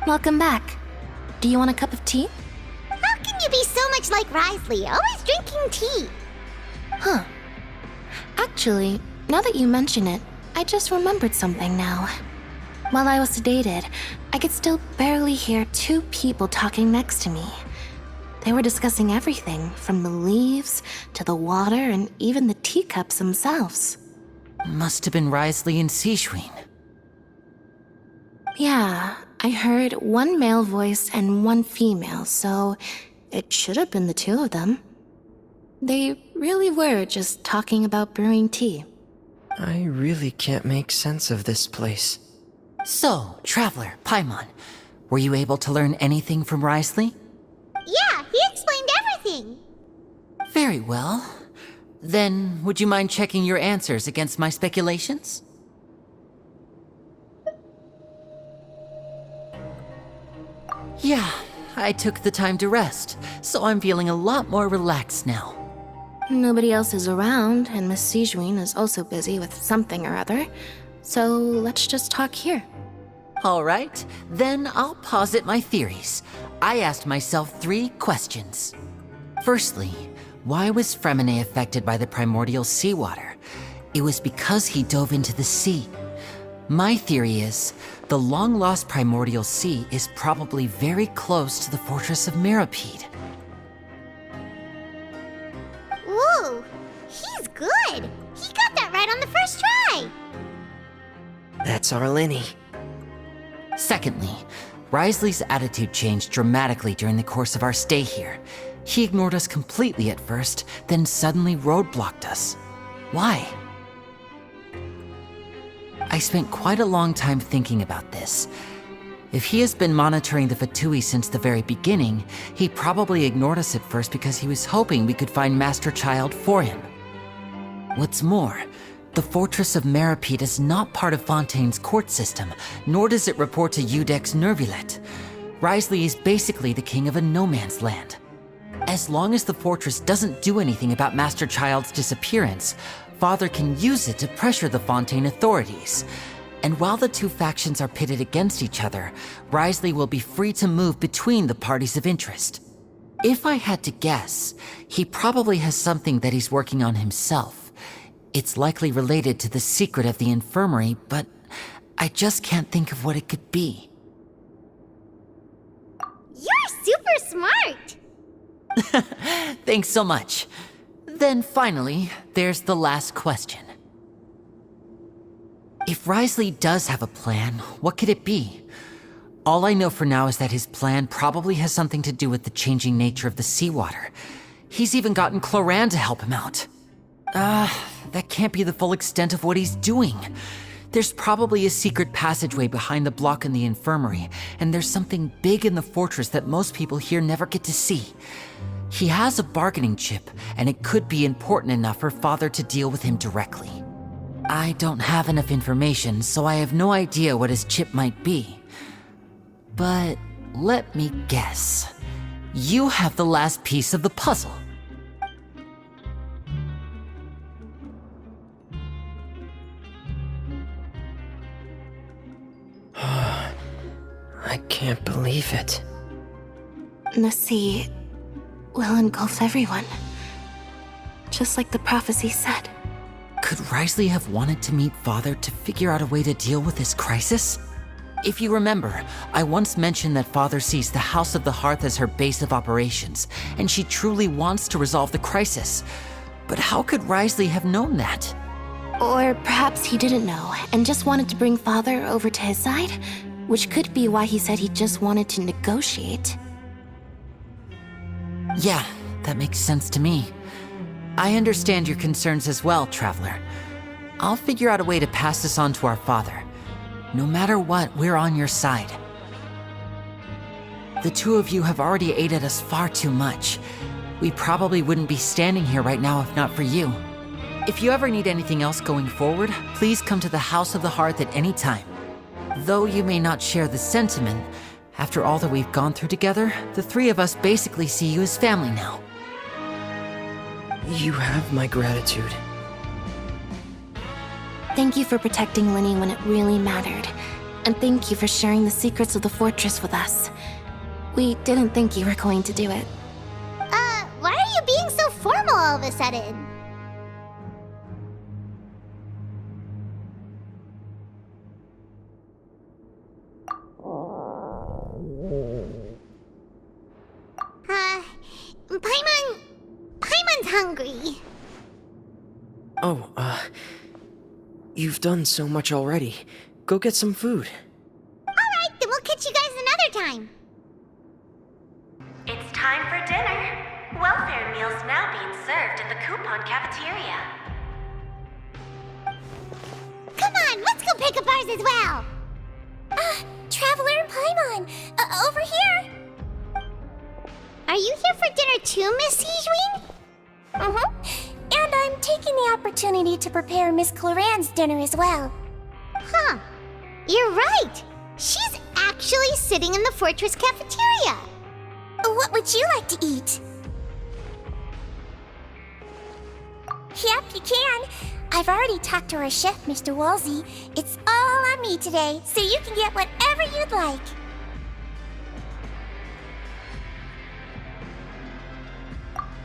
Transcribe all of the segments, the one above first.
Welcome back. Do you want a cup of tea? How can you be so much like Risley, always drinking tea? Huh. Actually, now that you mention it, I just remembered something now. While I was sedated, I could still barely hear two people talking next to me. They were discussing everything, from the leaves to the water and even the teacups themselves. Must have been Risley and Sishwin. Yeah, I heard one male voice and one female, so it should have been the two of them. They really were just talking about brewing tea. I really can't make sense of this place. So, Traveler, Paimon, were you able to learn anything from Risley? Yeah, he explained everything. Very well. Then, would you mind checking your answers against my speculations? Yeah, I took the time to rest, so I'm feeling a lot more relaxed now. Nobody else is around, and Miss Sijwin is also busy with something or other, so let's just talk here. All right, then I'll posit my theories. I asked myself 3 questions. Firstly, why was Fremine affected by the primordial seawater? It was because he dove into the sea. My theory is, the long-lost primordial sea is probably very close to the fortress of Mirapede. Whoa, he's good. He got that right on the first try. That's our Linny. Secondly, Risley's attitude changed dramatically during the course of our stay here. He ignored us completely at first, then suddenly roadblocked us. Why? I spent quite a long time thinking about this. If he has been monitoring the Fatui since the very beginning, he probably ignored us at first because he was hoping we could find Master Child for him. What's more, the Fortress of Mirapede is not part of Fontaine's court system, nor does it report to Udex Nervulet. Risley is basically the king of a no-man's land. As long as the fortress doesn't do anything about Master Child's disappearance, Father can use it to pressure the Fontaine authorities. And while the 2 factions are pitted against each other, Risley will be free to move between the parties of interest. If I had to guess, he probably has something that he's working on himself. It's likely related to the secret of the infirmary, but I just can't think of what it could be. You're super smart. Thanks so much. Then finally, there's the last question. If Risley does have a plan, what could it be? All I know for now is that his plan probably has something to do with the changing nature of the seawater. He's even gotten Cloran to help him out. That can't be the full extent of what he's doing. There's probably a secret passageway behind the block in the infirmary, and there's something big in the fortress that most people here never get to see. He has a bargaining chip, and it could be important enough for Father to deal with him directly. I don't have enough information, so I have no idea what his chip might be. But let me guess. You have the last piece of the puzzle. I can't believe it. The sea will engulf everyone, just like the prophecy said. Could Risley have wanted to meet Father to figure out a way to deal with this crisis? If you remember, I once mentioned that Father sees the House of the Hearth as her base of operations, and she truly wants to resolve the crisis. But how could Risley have known that? Or perhaps he didn't know and just wanted to bring Father over to his side, which could be why he said he just wanted to negotiate. Yeah, that makes sense to me. I understand your concerns as well, Traveler. I'll figure out a way to pass this on to our father. No matter what, we're on your side. The 2 of you have already aided us far too much. We probably wouldn't be standing here right now if not for you. If you ever need anything else going forward, please come to the House of the Hearth at any time. Though you may not share the sentiment, after all that we've gone through together, the 3 of us basically see you as family now. You have my gratitude. Thank you for protecting Linny when it really mattered. And thank you for sharing the secrets of the fortress with us. We didn't think you were going to do it. Why are you being so formal all of a sudden? Paimon's hungry. Oh, you've done so much already. Go get some food. Alright, then we'll catch you guys another time. It's time for dinner. Welfare meals now being served in the coupon cafeteria. Come on, let's go pick up ours as well. Traveler and Paimon, over here. Are you here for dinner too, Miss Sijwin? And I'm taking the opportunity to prepare Miss Cloran's dinner as well. Huh. You're right. She's actually sitting in the fortress cafeteria. What would you like to eat? Yep, you can. I've already talked to our chef, Mr. Wolsey. It's all on me today, so you can get whatever you'd like.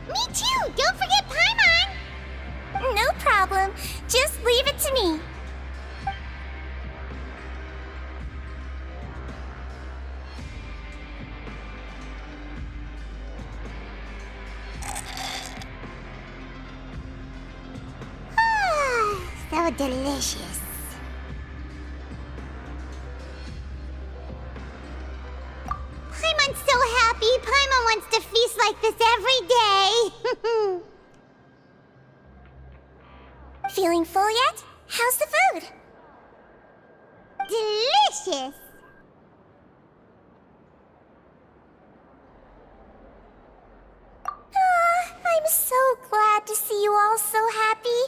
Me too! Don't forget Paimon! No problem. Just leave it to me. So delicious. Paimon's so happy. Paimon wants to feast like this every day. Feeling full yet? How's the food? Delicious. I'm so glad to see you all so happy.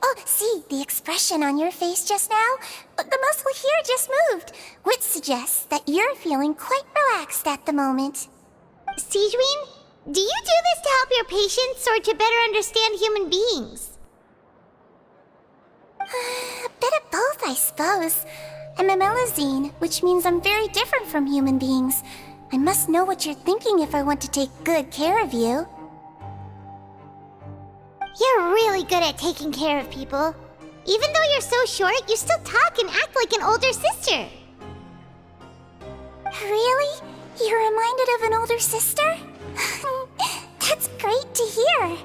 Oh, see, the expression on your face just now? The muscle here just moved, which suggests that you're feeling quite relaxed at the moment. Sijwin, do you do this to help your patients or to better understand human beings? A bit of both, I suppose. I'm a Melazine, which means I'm very different from human beings. I must know what you're thinking if I want to take good care of you. You're really good at taking care of people. Even though you're so short, you still talk and act like an older sister. Really? You're reminded of an older sister? That's great to hear.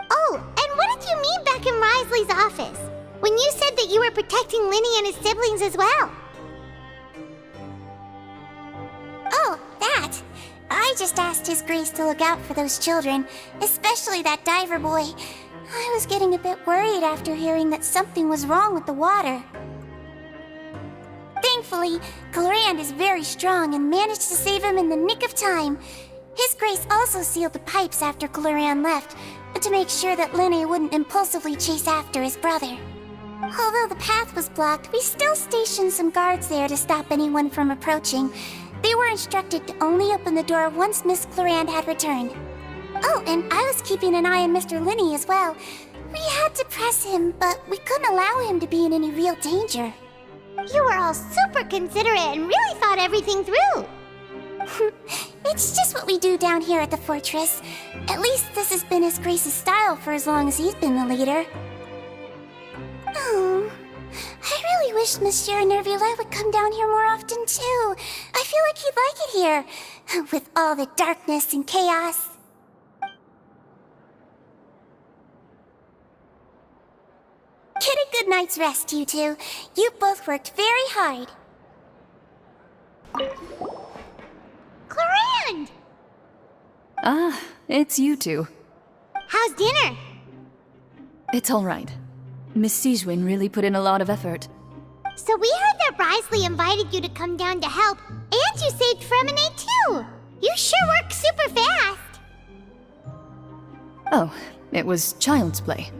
Oh, and what did you mean back in Risley's office? When you said that you were protecting Linny and his siblings as well? Oh, that. I just asked His Grace to look out for those children, especially that diver boy. I was getting a bit worried after hearing that something was wrong with the water. Thankfully, Clorand is very strong and managed to save him in the nick of time. His Grace also sealed the pipes after Clorand left, to make sure that Linny wouldn't impulsively chase after his brother. Although the path was blocked, we still stationed some guards there to stop anyone from approaching. They were instructed to only open the door once Miss Clorand had returned. Oh, and I was keeping an eye on Mr. Linny as well. We had to press him, but we couldn't allow him to be in any real danger. You were all super considerate and really thought everything through. It's just what we do down here at the fortress. At least this has been His Grace's style for as long as he's been the leader. Oh, I really wish Monsieur Nervula would come down here more often too. I feel like he'd like it here, with all the darkness and chaos. Get a good night's rest, you two. You both worked very hard. Clorand! Ah, it's you two. How's dinner? It's all right. Miss Sijwin really put in a lot of effort. So we heard that Risley invited you to come down to help, and you saved Fremine too! You sure work super fast! Oh, it was child's play.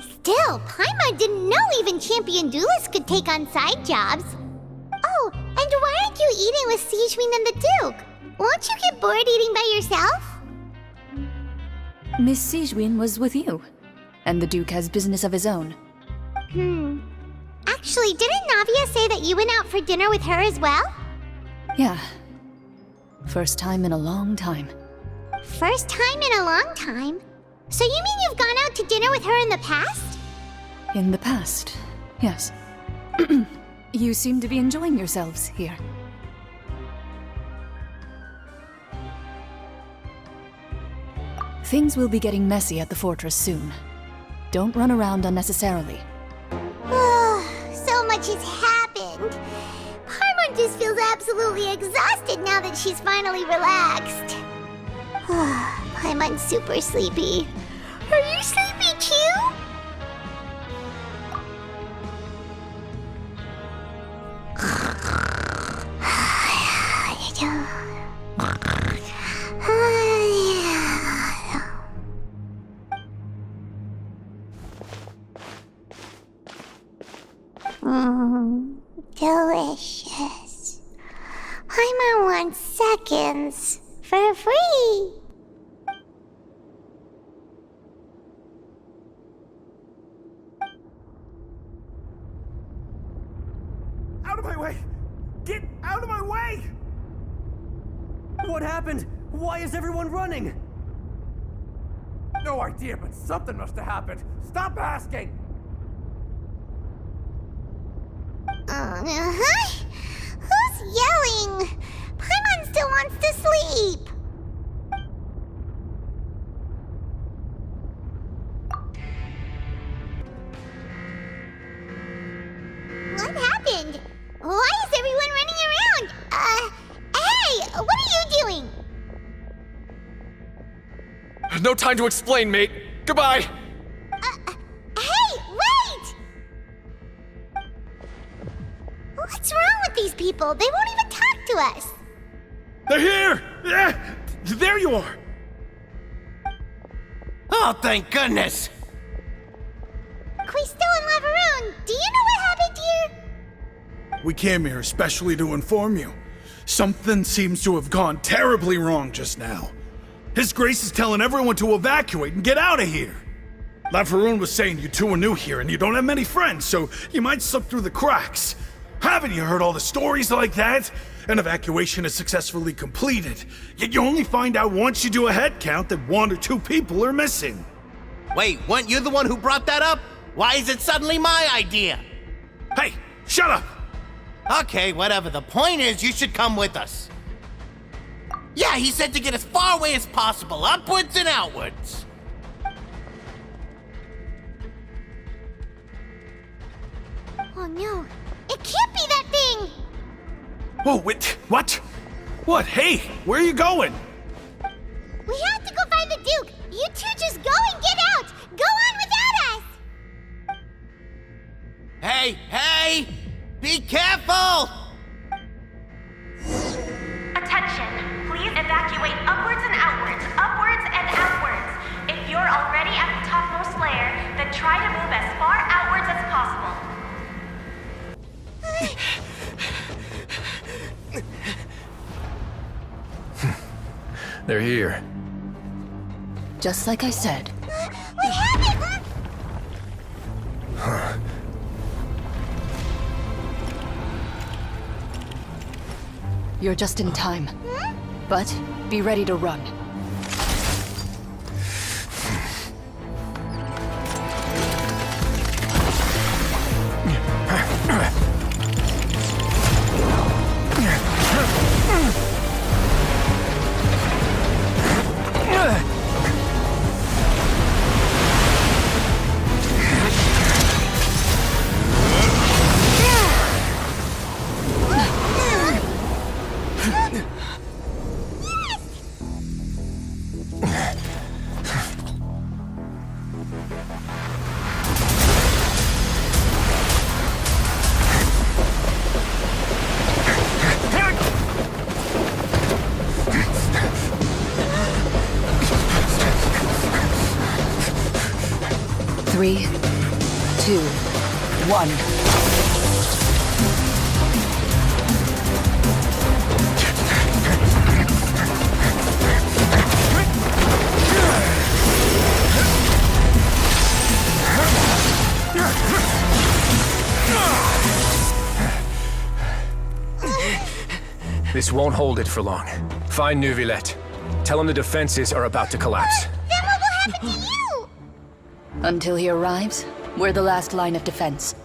Still, Paimon didn't know even champion duelists could take on side jobs. Oh, and why aren't you eating with Sijwin and the Duke? Won't you get bored eating by yourself? Miss Sijwin was with you, and the Duke has business of his own. Actually, didn't Navia say that you went out for dinner with her as well? Yeah. First time in a long time. First time in a long time? So you mean you've gone out to dinner with her in the past? In the past, yes. You seem to be enjoying yourselves here. Things will be getting messy at the fortress soon. Don't run around unnecessarily. So much has happened. Paimon just feels absolutely exhausted now that she's finally relaxed. Paimon's super sleepy. Are you sleepy too? Delicious. Paimon wants seconds for free. Out of my way! Get out of my way! What happened? Why is everyone running? No idea, but something must have happened. Stop asking! Who's yelling? Paimon still wants to sleep. What happened? Why is everyone running around? Hey, what are you doing? No time to explain, mate. Goodbye! Hey, wait! What's wrong with these people? They won't even talk to us. They're here! There you are! Oh, thank goodness! Quisto and Lavaroon, do you know what happened here? We came here especially to inform you. Something seems to have gone terribly wrong just now. His Grace is telling everyone to evacuate and get out of here. Lavaroon was saying you two are new here and you don't have many friends, so you might slip through the cracks. Haven't you heard all the stories like that? An evacuation is successfully completed, yet you only find out once you do a head count that 1 or 2 people are missing. Wait, weren't you the one who brought that up? Why is it suddenly my idea? Hey, shut up! Okay, whatever. The point is, you should come with us. Yeah, he said to get as far away as possible, upwards and outwards. Oh no, it can't be that thing! Whoa, wait, what? What? Hey, where are you going? We have to go find the Duke! You two just go and get out! Go on without us! Hey! Be careful! Attention! Please evacuate upwards and outwards, upwards and outwards. If you're already at the topmost layer, then try to move as far outwards as possible. They're here. Just like I said. What happened? You're just in time. But be ready to run. Three, 2, 1. This won't hold it for long. Find Neuvillette. Tell him the defenses are about to collapse. Then what will happen to you? Until he arrives, we're the last line of defense.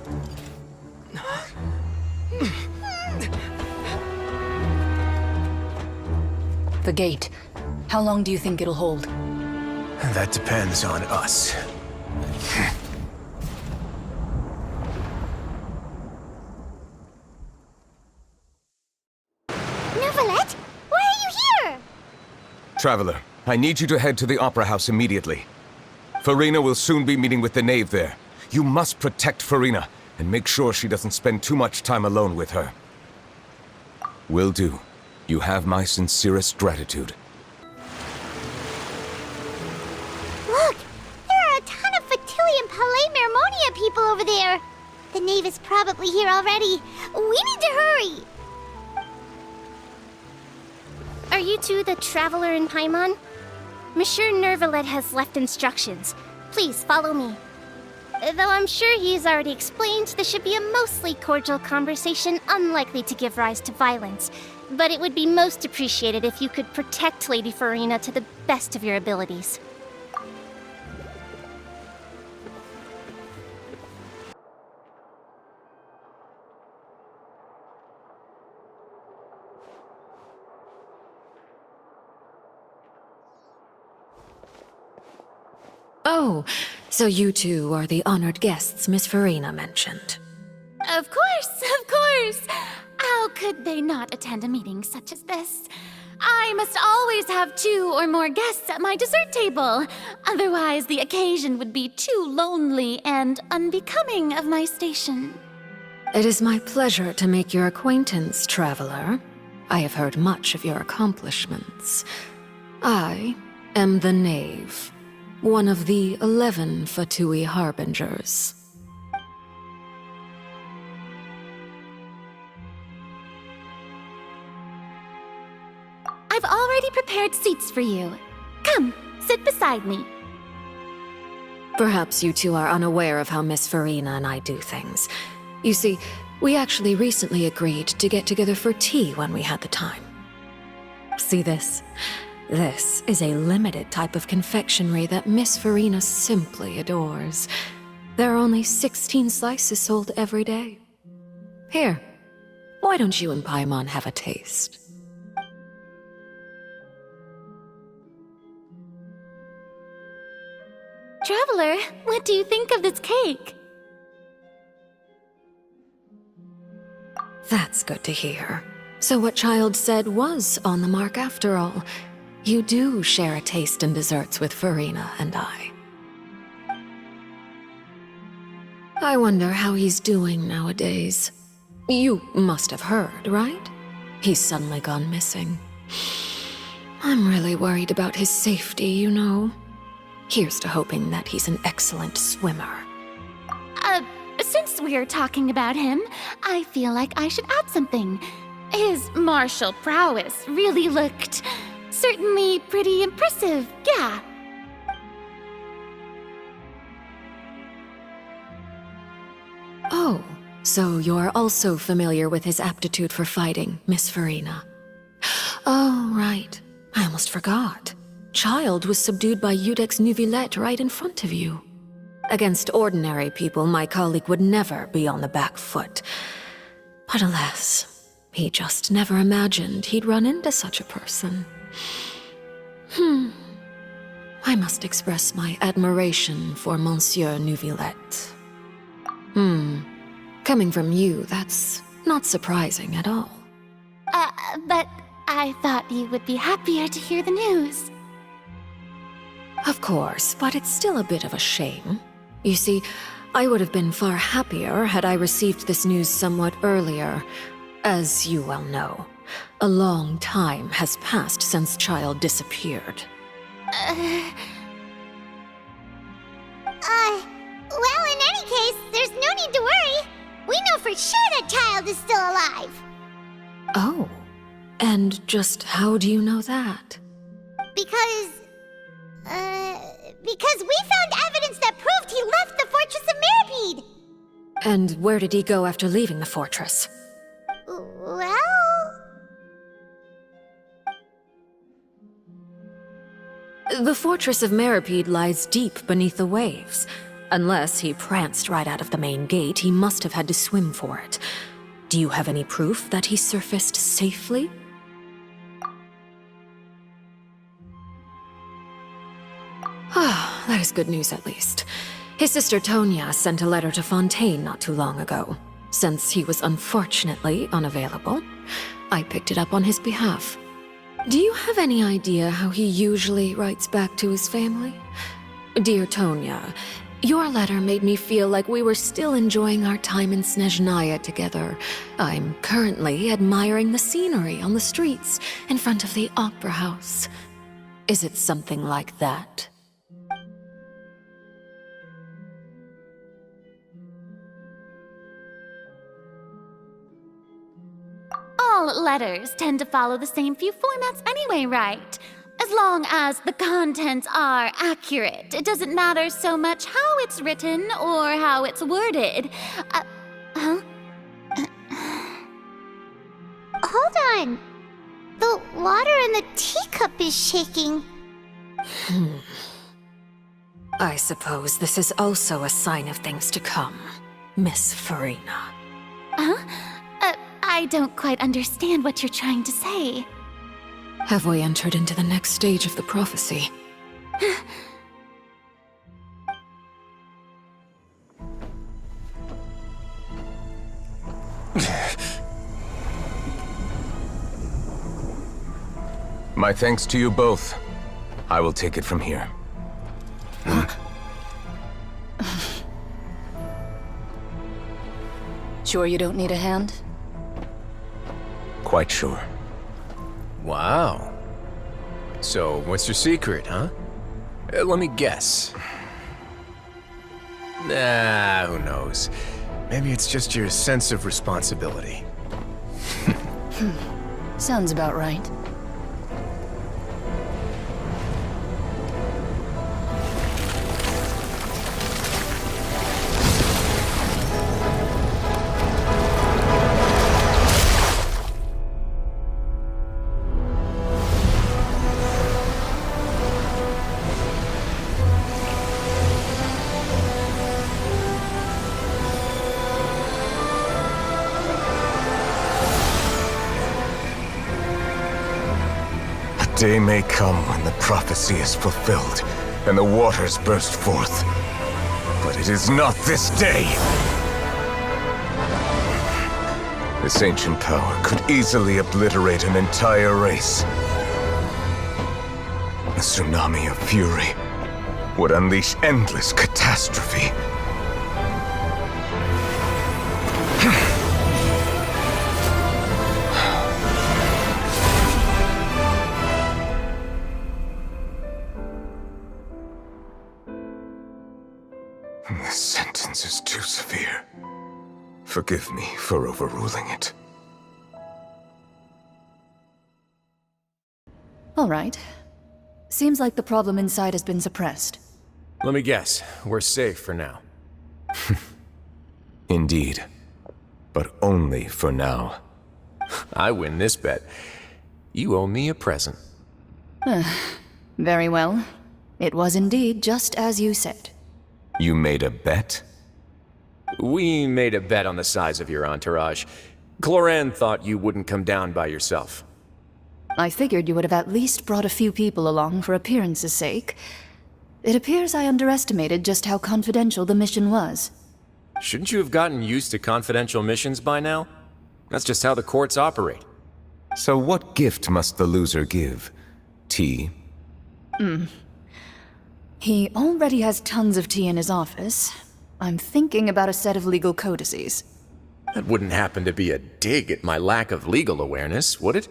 The gate. How long do you think it'll hold? That depends on us. Neuvillette? Why are you here? Traveler, I need you to head to the Opera House immediately. Farina will soon be meeting with the knave there. You must protect Farina, and make sure she doesn't spend too much time alone with her. Will do. You have my sincerest gratitude. Look! There are a ton of Fatui and Palais Mermonia people over there! The knave is probably here already. We need to hurry! Are you two the Traveler in Paimon? Monsieur Neuvillette has left instructions. Please follow me. Though I'm sure he's already explained, this should be a mostly cordial conversation, unlikely to give rise to violence. But it would be most appreciated if you could protect Lady Farina to the best of your abilities. Oh, so you two are the honored guests Miss Farina mentioned. Of course, of course! How could they not attend a meeting such as this? I must always have 2 or more guests at my dessert table. Otherwise, the occasion would be too lonely and unbecoming of my station. It is my pleasure to make your acquaintance, traveler. I have heard much of your accomplishments. I am the Knave, one of the 11 Fatui Harbingers. I've already prepared seats for you. Come, sit beside me. Perhaps you two are unaware of how Miss Farina and I do things. You see, we actually recently agreed to get together for tea when we had the time. See this? This is a limited type of confectionery that Miss Farina simply adores. There are only 16 slices sold every day. Here, why don't you and Paimon have a taste? Traveler, what do you think of this cake? That's good to hear. So what Child said was on the mark after all. You do share a taste in desserts with Farina and I. I wonder how he's doing nowadays. You must have heard, right? He's suddenly gone missing. I'm really worried about his safety, you know. Here's to hoping that he's an excellent swimmer. Since we're talking about him, I feel like I should add something. His martial prowess really looked certainly pretty impressive, yeah. Oh, so you're also familiar with his aptitude for fighting, Miss Farina. Oh, right. I almost forgot. Child was subdued by Iudex Neuvillette right in front of you. Against ordinary people, my colleague would never be on the back foot. But alas, he just never imagined he'd run into such a person. I must express my admiration for Monsieur Neuvillette. Coming from you, that's not surprising at all. But I thought you would be happier to hear the news. Of course, but it's still a bit of a shame. You see, I would have been far happier had I received this news somewhat earlier. As you well know, a long time has passed since Child disappeared. Well, in any case, there's no need to worry. We know for sure that Child is still alive. Oh, and just how do you know that? Because we found evidence that proved he left the Fortress of Mirapede. And where did he go after leaving the fortress? Well... The fortress of Meripede lies deep beneath the waves. Unless he pranced right out of the main gate, he must have had to swim for it. Do you have any proof that he surfaced safely? Ah, that is good news at least. His sister Tonya sent a letter to Fontaine not too long ago. Since he was unfortunately unavailable, I picked it up on his behalf. Do you have any idea how he usually writes back to his family? Dear Tonya, your letter made me feel like we were still enjoying our time in Snezhnaya together. I'm currently admiring the scenery on the streets in front of the opera house. Is it something like that? All letters tend to follow the same few formats anyway, right? As long as the contents are accurate, it doesn't matter so much how it's written or how it's worded. Hold on. The water in the teacup is shaking. I suppose this is also a sign of things to come, Miss Farina. I don't quite understand what you're trying to say. Have we entered into the next stage of the prophecy? My thanks to you both. I will take it from here. Sure you don't need a hand? Quite sure. Wow. So, what's your secret, huh? Let me guess. Nah, who knows? Maybe it's just your sense of responsibility. Sounds about right. Day may come when the prophecy is fulfilled, and the waters burst forth. But it is not this day! This ancient power could easily obliterate an entire race. A tsunami of fury would unleash endless catastrophe. This sentence is too severe. Forgive me for overruling it. All right. Seems like the problem inside has been suppressed. Let me guess, we're safe for now. Indeed. But only for now. I win this bet. You owe me a present. Very well. It was indeed just as you said. You made a bet? We made a bet on the size of your entourage. Cloran thought you wouldn't come down by yourself. I figured you would have at least brought a few people along for appearance's sake. It appears I underestimated just how confidential the mission was. Shouldn't you have gotten used to confidential missions by now? That's just how the courts operate. So what gift must the loser give? Tea? He already has tons of tea in his office. I'm thinking about a set of legal codices. That wouldn't happen to be a dig at my lack of legal awareness, would it?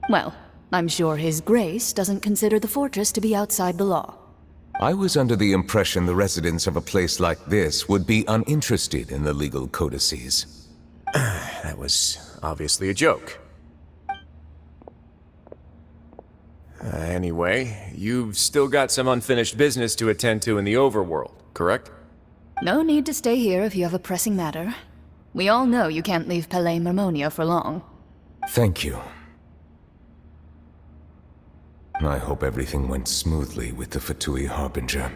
Well, I'm sure His Grace doesn't consider the fortress to be outside the law. I was under the impression the residents of a place like this would be uninterested in the legal codices. That was obviously a joke. Anyway, you've still got some unfinished business to attend to in the overworld, correct? No need to stay here if you have a pressing matter. We all know you can't leave Palais Marmonia for long. Thank you. I hope everything went smoothly with the Fatui Harbinger.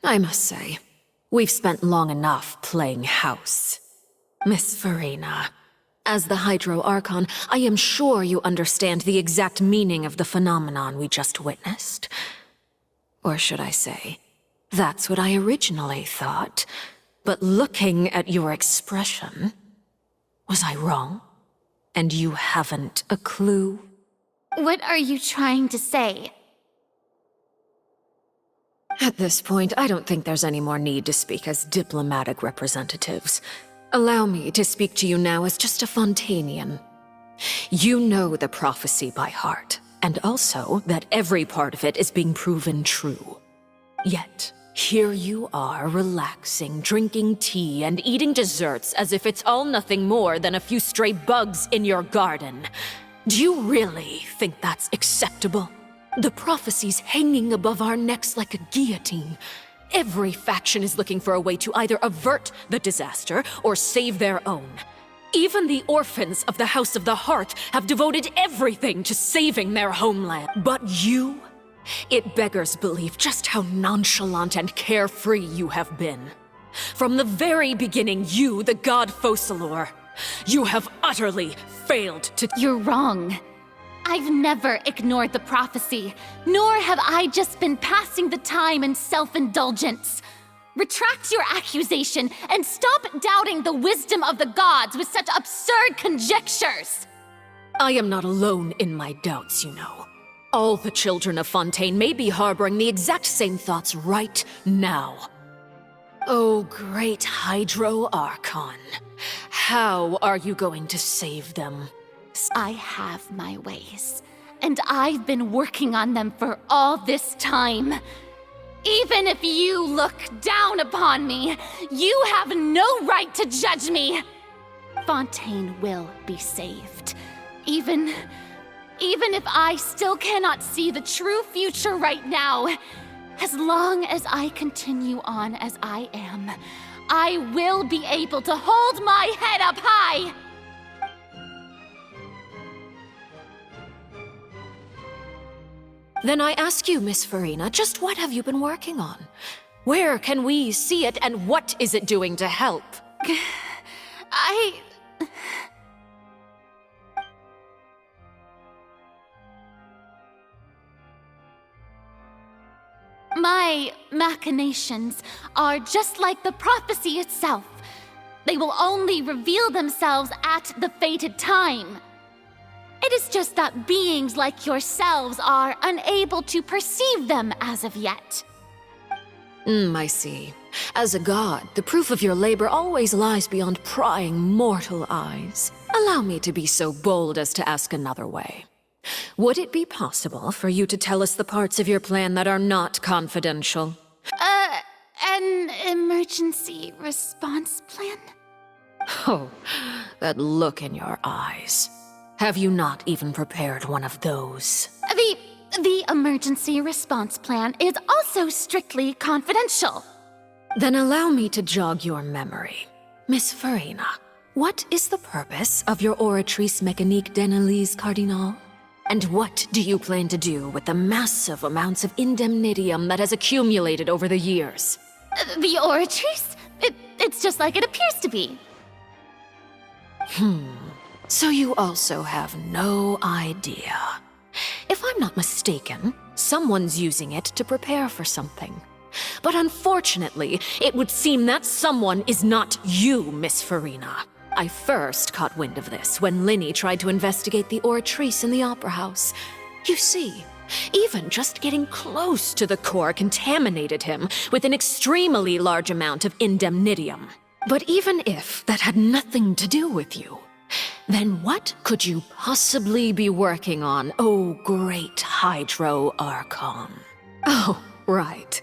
I must say, we've spent long enough playing house. Miss Farina, as the Hydro Archon, I am sure you understand the exact meaning of the phenomenon we just witnessed. Or should I say, that's what I originally thought. But looking at your expression, was I wrong? And you haven't a clue? What are you trying to say? At this point, I don't think there's any more need to speak as diplomatic representatives. Allow me to speak to you now as just a Fontainian. You know the prophecy by heart, and also that every part of it is being proven true. Yet, here you are, relaxing, drinking tea, and eating desserts as if it's all nothing more than a few stray bugs in your garden. Do you really think that's acceptable? The prophecy's hanging above our necks like a guillotine. Every faction is looking for a way to either avert the disaster or save their own. Even the orphans of the House of the Hearth have devoted everything to saving their homeland. But you? It beggars belief just how nonchalant and carefree you have been. From the very beginning, you, the god Focalor, you have utterly failed to— You're wrong. I've never ignored the prophecy, nor have I just been passing the time in self-indulgence. Retract your accusation and stop doubting the wisdom of the gods with such absurd conjectures! I am not alone in my doubts, you know. All the children of Fontaine may be harboring the exact same thoughts right now. Oh, great Hydro Archon. How are you going to save them? I have my ways, and I've been working on them for all this time. Even if you look down upon me, you have no right to judge me! Fontaine will be saved. Even if I still cannot see the true future right now, as long as I continue on as I am, I will be able to hold my head up high! Then I ask you, Miss Farina, just what have you been working on? Where can we see it, and what is it doing to help? My machinations are just like the prophecy itself. They will only reveal themselves at the fated time. It is just that beings like yourselves are unable to perceive them as of yet. I see. As a god, the proof of your labor always lies beyond prying mortal eyes. Allow me to be so bold as to ask another way. Would it be possible for you to tell us the parts of your plan that are not confidential? An emergency response plan? Oh, that look in your eyes. Have you not even prepared one of those? The emergency response plan is also strictly confidential. Then allow me to jog your memory. Miss Farina, what is the purpose of your Oratrice Mécanique d'Analyse Cardinal? And what do you plan to do with the massive amounts of indemnitium that has accumulated over the years? The Oratrice? It's just like it appears to be. So you also have no idea. If I'm not mistaken, someone's using it to prepare for something. But unfortunately, it would seem that someone is not you, Miss Farina. I first caught wind of this when Linny tried to investigate the Oratrice in the Opera House. You see, even just getting close to the core contaminated him with an extremely large amount of indemnitium. But even if that had nothing to do with you, then what could you possibly be working on, oh great Hydro Archon? Oh, right.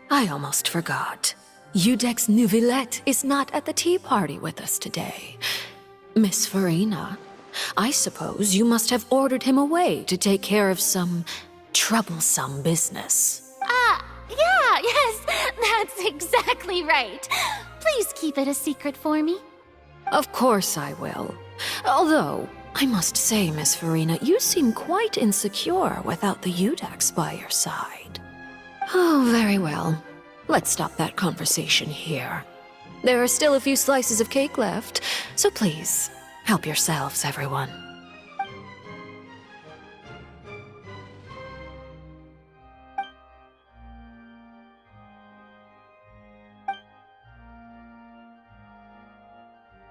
I almost forgot. Udex Nouvillette is not at the tea party with us today. Miss Farina, I suppose you must have ordered him away to take care of some troublesome business. Yes, that's exactly right. Please keep it a secret for me. Of course I will. Although, I must say, Miss Farina, you seem quite insecure without the Udax by your side. Oh, very well. Let's stop that conversation here. There are still a few slices of cake left, so please, help yourselves, everyone.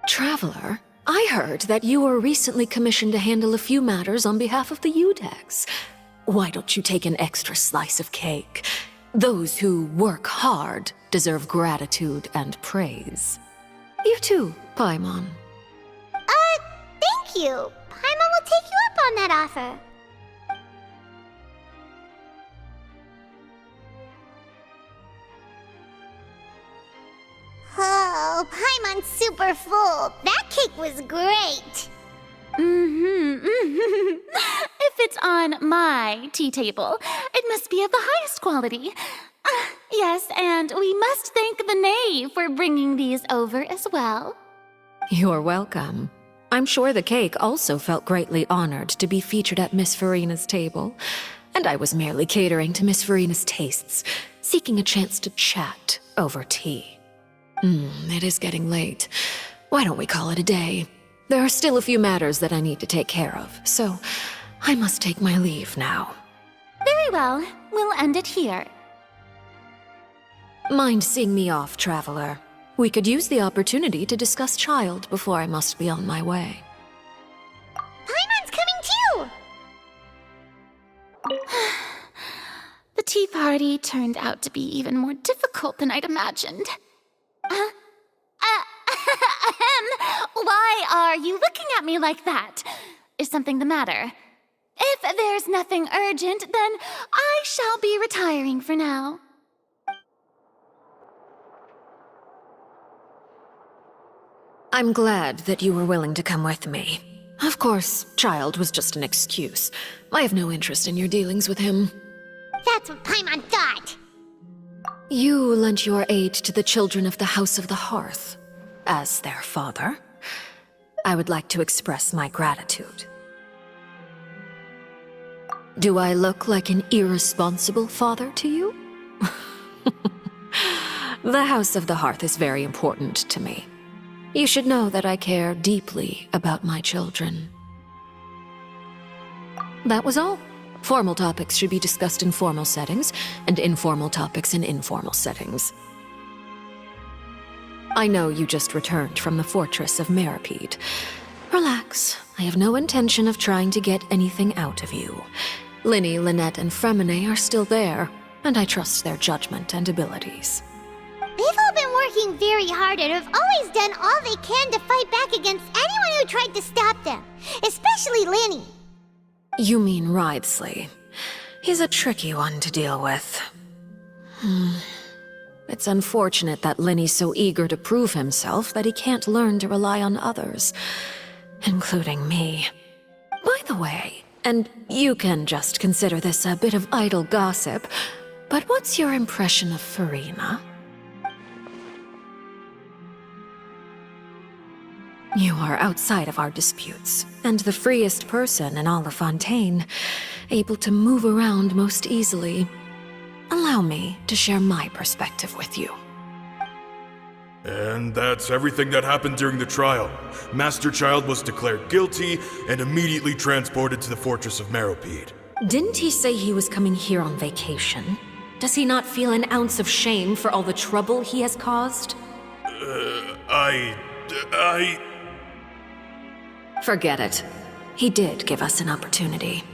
Traveler, I heard that you were recently commissioned to handle a few matters on behalf of the Udex. Why don't you take an extra slice of cake? Those who work hard deserve gratitude and praise. You too, Paimon. Thank you. Paimon will take you up on that offer. Oh, Paimon's super full. That cake was great. If it's on my tea table, it must be of the highest quality. Yes, and we must thank the knave for bringing these over as well. You're welcome. I'm sure the cake also felt greatly honored to be featured at Miss Farina's table, and I was merely catering to Miss Farina's tastes, seeking a chance to chat over tea. It is getting late. Why don't we call it a day? There are still a few matters that I need to take care of, so I must take my leave now. Very well. We'll end it here. Mind seeing me off, traveler? We could use the opportunity to discuss Child before I must be on my way. Paimon's coming too! The tea party turned out to be even more difficult than I'd imagined. Why are you looking at me like that? Is something the matter? If there's nothing urgent, then I shall be retiring for now. I'm glad that you were willing to come with me. Of course, Child was just an excuse. I have no interest in your dealings with him. That's what Paimon thought. You lent your aid to the children of the House of the Hearth. As their father, I would like to express my gratitude. Do I look like an irresponsible father to you? The House of the Hearth is very important to me. You should know that I care deeply about my children. That was all. Formal topics should be discussed in formal settings, and informal topics in informal settings. I know you just returned from the fortress of Meripede. Relax. I have no intention of trying to get anything out of you. Linny, Lynette, and Fremine are still there, and I trust their judgment and abilities. They've all been working very hard and have always done all they can to fight back against anyone who tried to stop them, especially Linny. You mean Wriothesley. He's a tricky one to deal with. It's unfortunate that Linny's so eager to prove himself that he can't learn to rely on others, including me. By the way, and you can just consider this a bit of idle gossip, but what's your impression of Farina? You are outside of our disputes, and the freest person in all of Fontaine, able to move around most easily. Allow me to share my perspective with you. And that's everything that happened during the trial. Master Child was declared guilty and immediately transported to the Fortress of Meripede. Didn't he say he was coming here on vacation? Does he not feel an ounce of shame for all the trouble he has caused? Forget it. He did give us an opportunity.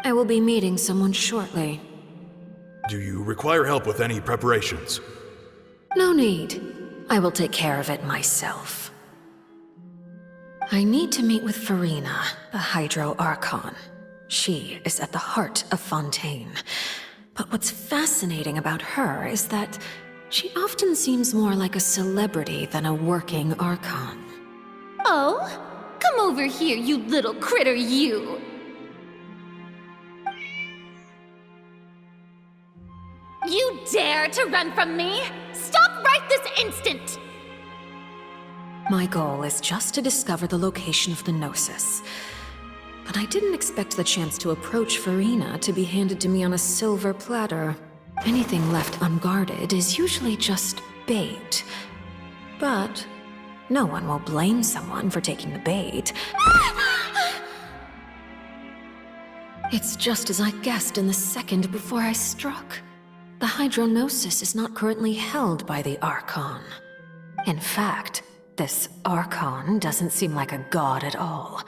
I will be meeting someone shortly. Do you require help with any preparations? No need. I will take care of it myself. I need to meet with Farina, the Hydro Archon. She is at the heart of Fontaine. But what's fascinating about her is that she often seems more like a celebrity than a working Archon. Oh? Come over here, you little critter, you! You dare to run from me? Stop right this instant! My goal is just to discover the location of the Gnosis. But I didn't expect the chance to approach Farina to be handed to me on a silver platter. Anything left unguarded is usually just bait. But no one will blame someone for taking the bait. It's just as I guessed in the second before I struck. The Hydronosis is not currently held by the Archon. In fact, this Archon doesn't seem like a god at all.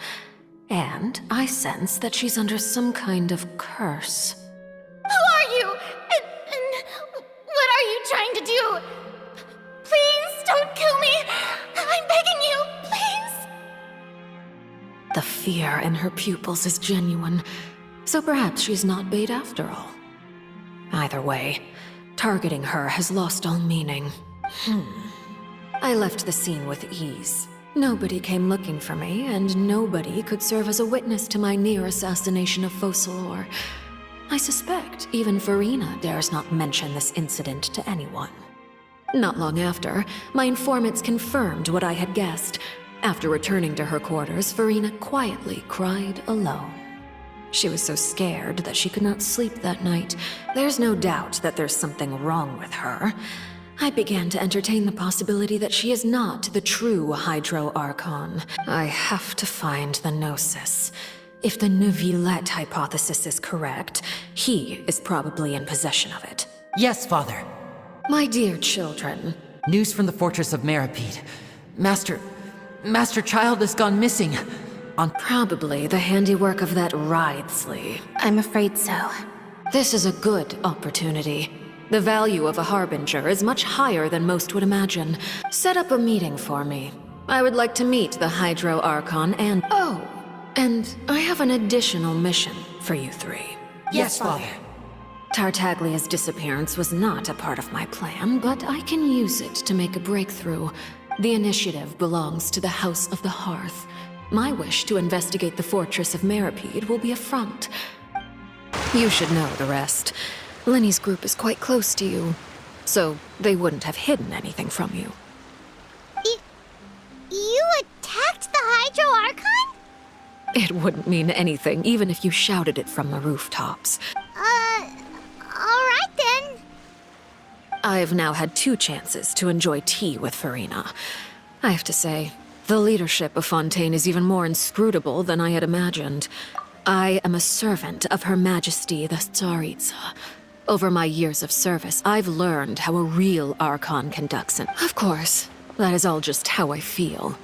And I sense that she's under some kind of curse. Who are you? And what are you trying to do? Please don't kill me. I'm begging you, please. The fear in her pupils is genuine, so perhaps she's not bait after all. Either way, targeting her has lost all meaning. I left the scene with ease. Nobody came looking for me, and nobody could serve as a witness to my near assassination of Focalor. I suspect even Farina dares not mention this incident to anyone. Not long after, my informants confirmed what I had guessed. After returning to her quarters, Farina quietly cried alone. She was so scared that she could not sleep that night. There's no doubt that there's something wrong with her. I began to entertain the possibility that she is not the true Hydro Archon. I have to find the Gnosis. If the Neuvillette hypothesis is correct, he is probably in possession of it. Yes, Father. My dear children. News from the Fortress of Meripede. Master Child has gone missing. Probably the handiwork of that Ridesley. I'm afraid so. This is a good opportunity. The value of a Harbinger is much higher than most would imagine. Set up a meeting for me. I would like to meet the Hydro Archon and... Oh, and I have an additional mission for you three. Yes, Father. Tartaglia's disappearance was not a part of my plan, but I can use it to make a breakthrough. The initiative belongs to the House of the Hearth. My wish to investigate the Fortress of Meripede will be a front. You should know the rest. Lenny's group is quite close to you, so they wouldn't have hidden anything from you. You attacked the Hydro Archon? It wouldn't mean anything, even if you shouted it from the rooftops. Alright then. I've now had 2 chances to enjoy tea with Farina. I have to say, the leadership of Fontaine is even more inscrutable than I had imagined. I am a servant of Her Majesty the Tsaritsa. Over my years of service, I've learned how a real Archon conducts it. Of course, that is all just how I feel.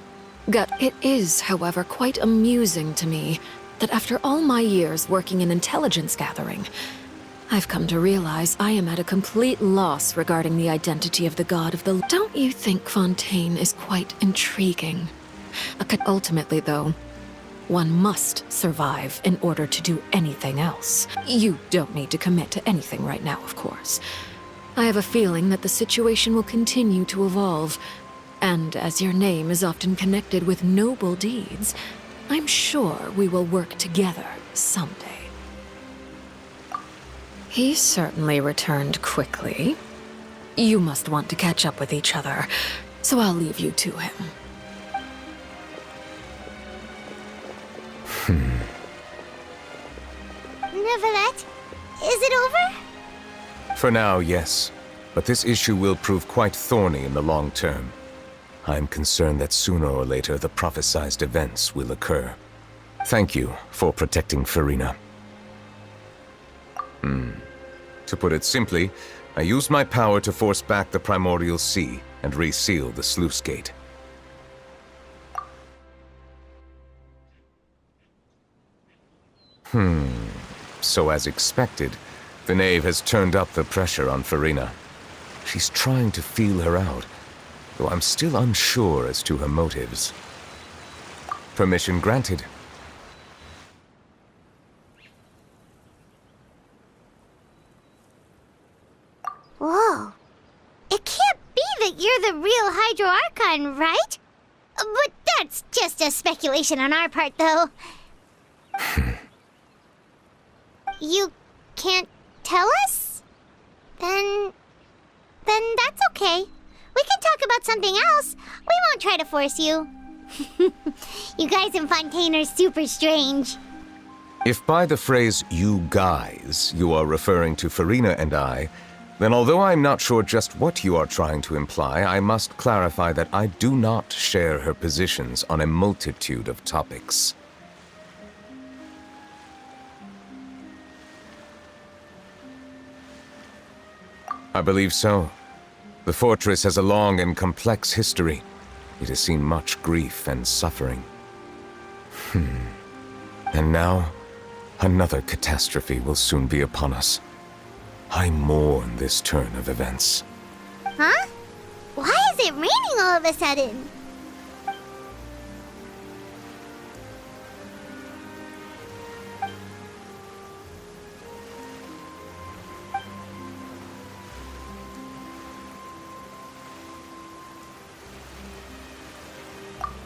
It is, however, quite amusing to me that after all my years working in intelligence gathering, I've come to realize I am at a complete loss regarding the identity of the god of the... Don't you think Fontaine is quite intriguing? Ultimately, though, one must survive in order to do anything else. You don't need to commit to anything right now, of course. I have a feeling that the situation will continue to evolve, and as your name is often connected with noble deeds, I'm sure we will work together someday. He certainly returned quickly. You must want to catch up with each other, so I'll leave you to him. Neuvillette, is it over? For now, yes. But this issue will prove quite thorny in the long term. I'm concerned that sooner or later the prophesized events will occur. Thank you for protecting Farina. To put it simply, I used my power to force back the Primordial Sea and reseal the sluice gate. So as expected, the knave has turned up the pressure on Farina. She's trying to feel her out, though I'm still unsure as to her motives. Permission granted. Whoa. It can't be that you're the real Hydro Archon, right? But that's just a speculation on our part, though. You can't tell us? Then that's okay. We can talk about something else. We won't try to force you. You guys in Fontaine are super strange. If by the phrase, you guys, you are referring to Farina and I, then although I'm not sure just what you are trying to imply, I must clarify that I do not share her positions on a multitude of topics. I believe so. The fortress has a long and complex history. It has seen much grief and suffering. And now, another catastrophe will soon be upon us. I mourn this turn of events. Huh? Why is it raining all of a sudden?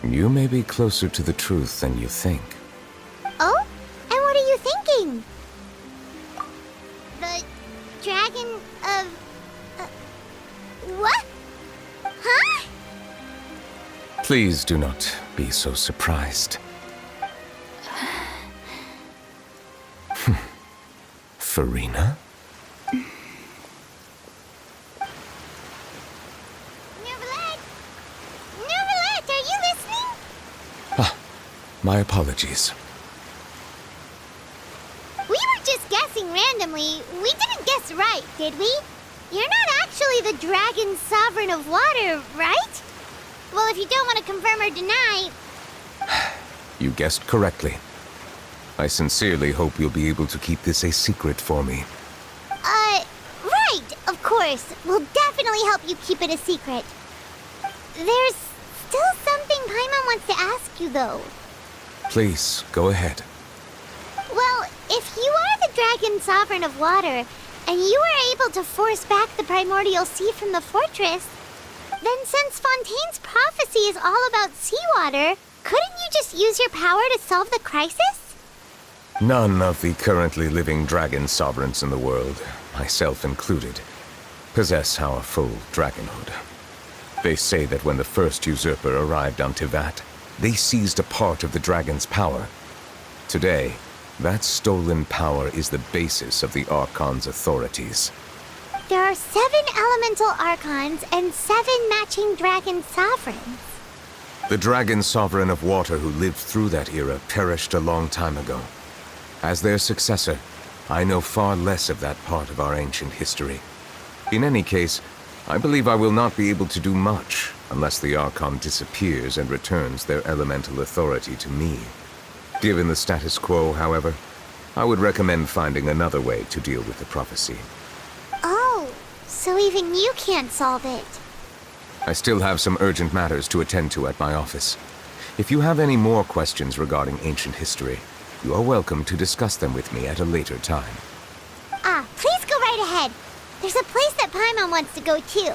You may be closer to the truth than you think. Oh? And what are you thinking? The dragon of... what? Huh? Please do not be so surprised. Farina? My apologies. We were just guessing randomly. We didn't guess right, did we? You're not actually the dragon sovereign of water, right? Well, if you don't want to confirm or deny... You guessed correctly. I sincerely hope you'll be able to keep this a secret for me. Right, of course. We'll definitely help you keep it a secret. There's still something Paimon wants to ask you, though. Please, go ahead. Well, if you are the dragon sovereign of water, and you were able to force back the primordial sea from the fortress, then since Fontaine's prophecy is all about seawater, couldn't you just use your power to solve the crisis? None of the currently living dragon sovereigns in the world, myself included, possess our full dragonhood. They say that when the first usurper arrived on Tivat, they seized a part of the dragon's power. Today, that stolen power is the basis of the Archon's authorities. There are 7 elemental Archons and 7 matching dragon sovereigns. The dragon sovereign of water who lived through that era perished a long time ago. As their successor, I know far less of that part of our ancient history. In any case, I believe I will not be able to do much unless the Archon disappears and returns their elemental authority to me. Given the status quo, however, I would recommend finding another way to deal with the prophecy. Oh, so even you can't solve it. I still have some urgent matters to attend to at my office. If you have any more questions regarding ancient history, you are welcome to discuss them with me at a later time. Please go right ahead. There's a place that Paimon wants to go too.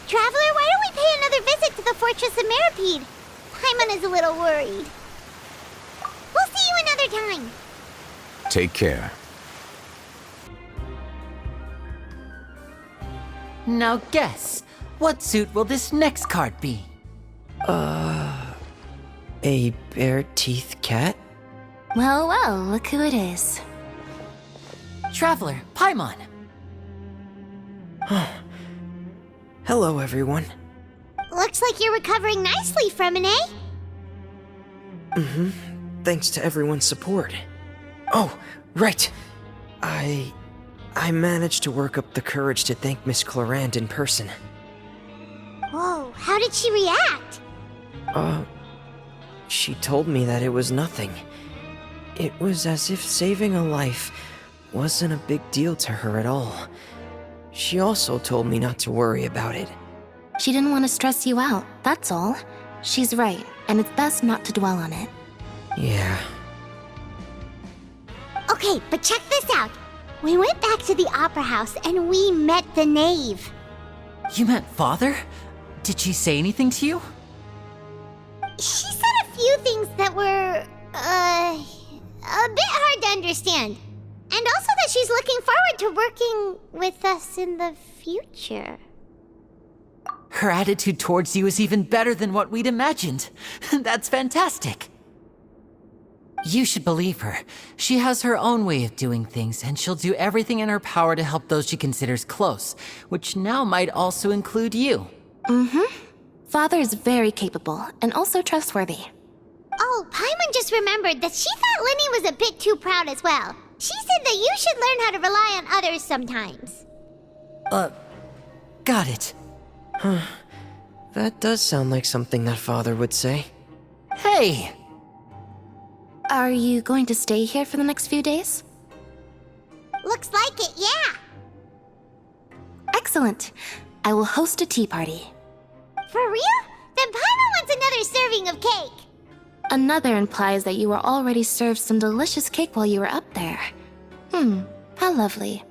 Traveler, why don't we pay another visit to the Fortress of Meropide? Paimon is a little worried. We'll see you another time. Take care. Now guess, what suit will this next card be? A bare-teeth cat? Well, well, look who it is. Traveler, Paimon. Hello, everyone. Looks like you're recovering nicely from an A. Thanks to everyone's support. Oh, right. I managed to work up the courage to thank Miss Clorand in person. Whoa, how did she react? She told me that it was nothing. It was as if saving a life wasn't a big deal to her at all. She also told me not to worry about it. She didn't want to stress you out, that's all. She's right, and it's best not to dwell on it. Yeah. Okay, but check this out. We went back to the Opera House and we met the knave. You met Father? Did she say anything to you? She said a few things that were, a bit hard to understand. And also that she's looking forward to working with us in the future. Her attitude towards you is even better than what we'd imagined. That's fantastic. You should believe her. She has her own way of doing things, and she'll do everything in her power to help those she considers close, which now might also include you. Mm-hmm. Father is very capable, and also trustworthy. Oh, Paimon just remembered that she thought Linny was a bit too proud as well. She said that you should learn how to rely on others sometimes. Got it. That does sound like something that father would say. Hey! Are you going to stay here for the next few days? Looks like it, yeah. Excellent. I will host a tea party. For real? Then Paimon wants another serving of cake. Another implies that you were already served some delicious cake while you were up there. How lovely.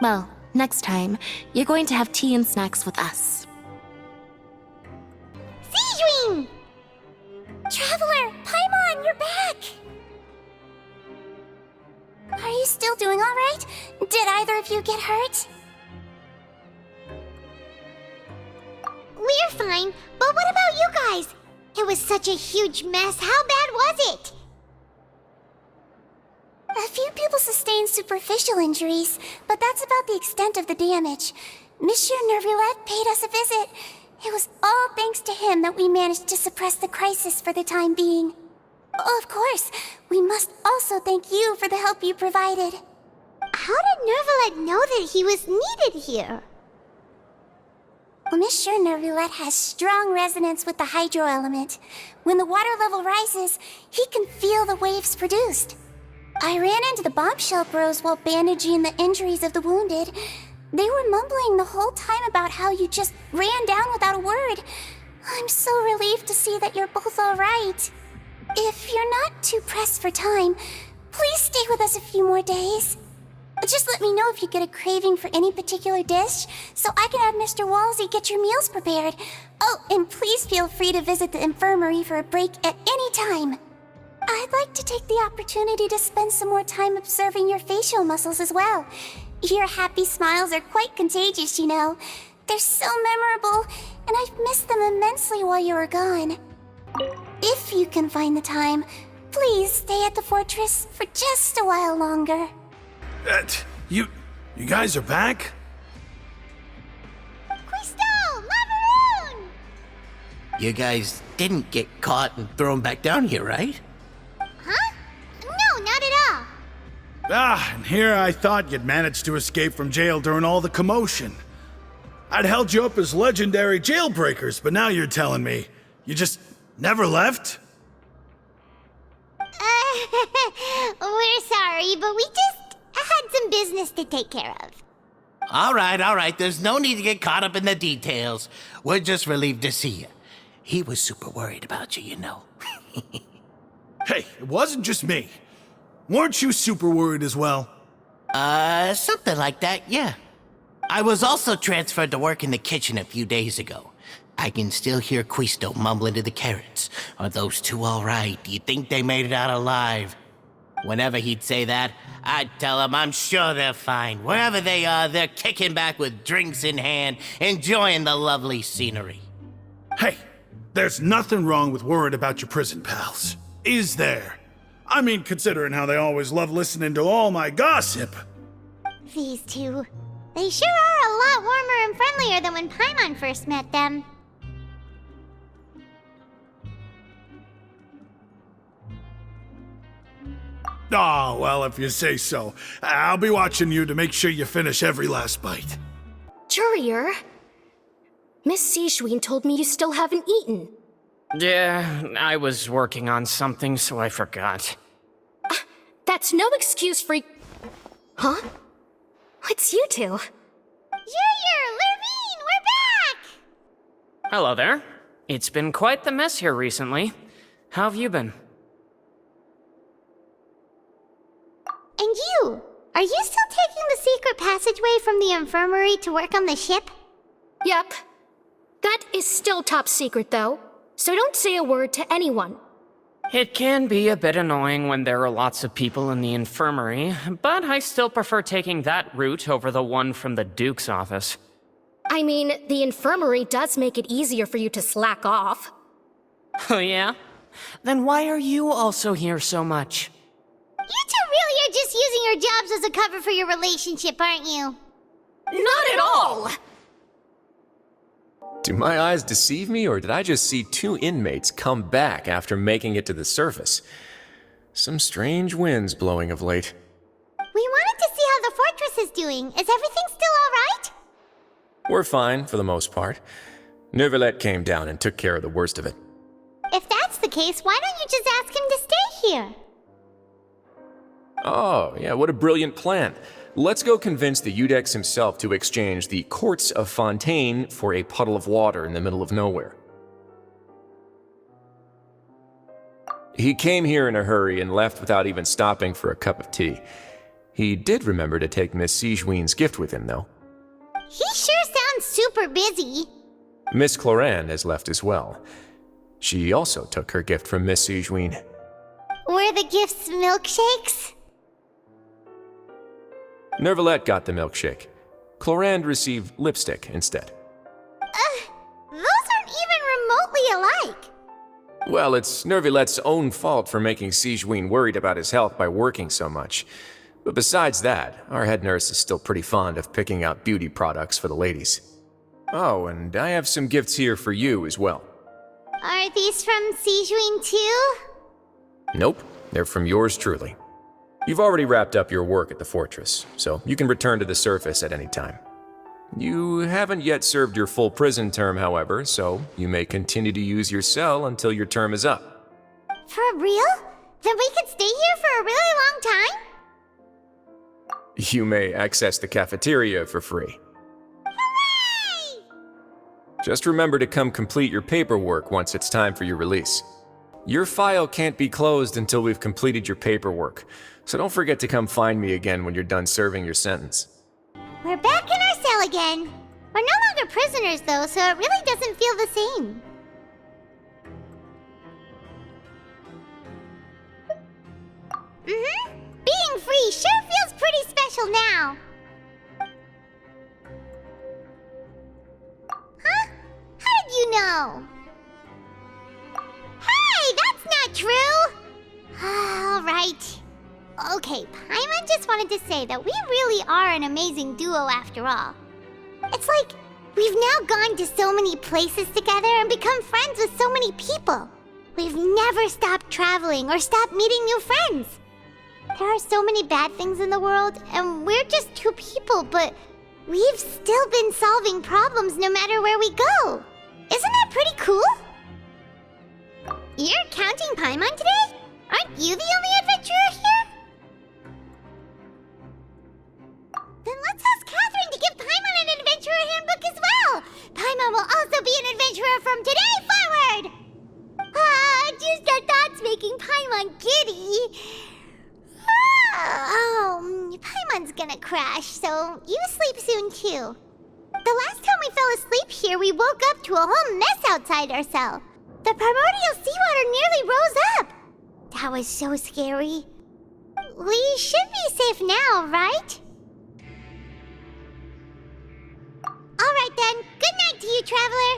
Well, next time, you're going to have tea and snacks with us. Sijwing! Traveler, Paimon, you're back! Are you still doing alright? Did either of you get hurt? We're fine, but what about you guys? It was such a huge mess. How bad was it? A few people sustained superficial injuries, but that's about the extent of the damage. Monsieur Nervulette paid us a visit. It was all thanks to him that we managed to suppress the crisis for the time being. Oh, of course, we must also thank you for the help you provided. How did Nervulette know that he was needed here? Well, Monsieur Nervulette has strong resonance with the hydro element. When the water level rises, he can feel the waves produced. I ran into the bombshell bros while bandaging the injuries of the wounded. They were mumbling the whole time about how you just ran down without a word. I'm so relieved to see that you're both alright. If you're not too pressed for time, please stay with us a few more days. Just let me know if you get a craving for any particular dish, so I can have Mr. Walsey get your meals prepared. Oh, and please feel free to visit the infirmary for a break at any time. I'd like to take the opportunity to spend some more time observing your facial muscles as well. Your happy smiles are quite contagious, you know. They're so memorable, and I've missed them immensely while you were gone. If you can find the time, please stay at the fortress for just a while longer. You guys are back? Quisto! Lavaroon! You guys didn't get caught and thrown back down here, right? Huh? No, not at all. And here I thought you'd managed to escape from jail during all the commotion. I'd held you up as legendary jailbreakers, but now you're telling me you just never left? We're sorry, but we just had some business to take care of. All right. There's no need to get caught up in the details. We're just relieved to see you. He was super worried about you, you know. Hey, it wasn't just me. Weren't you super worried as well? Something like that, yeah. I was also transferred to work in the kitchen a few days ago. I can still hear Quisto mumbling to the carrots. Are those two all right? Do you think they made it out alive? Whenever he'd say that, I'd tell him I'm sure they're fine. Wherever they are, they're kicking back with drinks in hand, enjoying the lovely scenery. Hey, there's nothing wrong with worrying about your prison pals. Is there? I mean, considering how they always love listening to all my gossip. These two. They sure are a lot warmer and friendlier than when Paimon first met them. Oh, well, if you say so. I'll be watching you to make sure you finish every last bite. Jurier, Miss Sijween told me you still haven't eaten. Yeah, I was working on something, so I forgot. That's no excuse for... Huh? It's you two. Jurier, Lurvine, we're back! Hello there. It's been quite the mess here recently. How have you been? And you? Are you still taking the secret passageway from the infirmary to work on the ship? Yep. That is still top secret, though. So don't say a word to anyone. It can be a bit annoying when there are lots of people in the infirmary, but I still prefer taking that route over the one from the Duke's office. I mean, the infirmary does make it easier for you to slack off. Oh, yeah? Then why are you also here so much? You two really are just using your jobs as a cover for your relationship, aren't you? Not at all! Do my eyes deceive me, or did I just see two inmates come back after making it to the surface? Some strange winds blowing of late. We wanted to see how the fortress is doing. Is everything still alright? We're fine, for the most part. Neuvillette came down and took care of the worst of it. If that's the case, why don't you just ask him to stay here? Oh, yeah, what a brilliant plan. Let's go convince the Eudex himself to exchange the courts of Fontaine for a puddle of water in the middle of nowhere. He came here in a hurry and left without even stopping for a cup of tea. He did remember to take Miss Sigewinne's gift with him, though. He sure sounds super busy. Miss Clorinde has left as well. She also took her gift from Miss Sigewinne. Were the gifts milkshakes? Neuvillette got the milkshake. Clorinde received lipstick instead. Those aren't even remotely alike. Well, it's Neuvillette's own fault for making Sigewinne worried about his health by working so much. But besides that, our head nurse is still pretty fond of picking out beauty products for the ladies. Oh, and I have some gifts here for you as well. Are these from Sigewinne too? Nope, they're from yours truly. You've already wrapped up your work at the fortress, so you can return to the surface at any time. You haven't yet served your full prison term, however, so you may continue to use your cell until your term is up. For real? Then we could stay here for a really long time? You may access the cafeteria for free. Hooray! Just remember to come complete your paperwork once it's time for your release. Your file can't be closed until we've completed your paperwork, so don't forget to come find me again when you're done serving your sentence. We're back in our cell again. We're no longer prisoners though, so it really doesn't feel the same. Being free sure feels pretty special now. Huh? How did you know? Hey, that's not true! Alright. Okay, Paimon just wanted to say that we really are an amazing duo after all. It's like we've now gone to so many places together and become friends with so many people. We've never stopped traveling or stopped meeting new friends. There are so many bad things in the world, and we're just two people, but we've still been solving problems no matter where we go. Isn't that pretty cool? You're counting Paimon today? Aren't you the only adventurer here? Then let's ask Catherine to give Paimon an adventurer handbook as well! Paimon will also be an adventurer from today forward! Just our thoughts making Paimon giddy. Paimon's gonna crash, so you sleep soon too. The last time we fell asleep here, we woke up to a whole mess outside our cell. The primordial seawater nearly rose up. That was so scary. We should be safe now, right? Alright then, good night to you, traveler.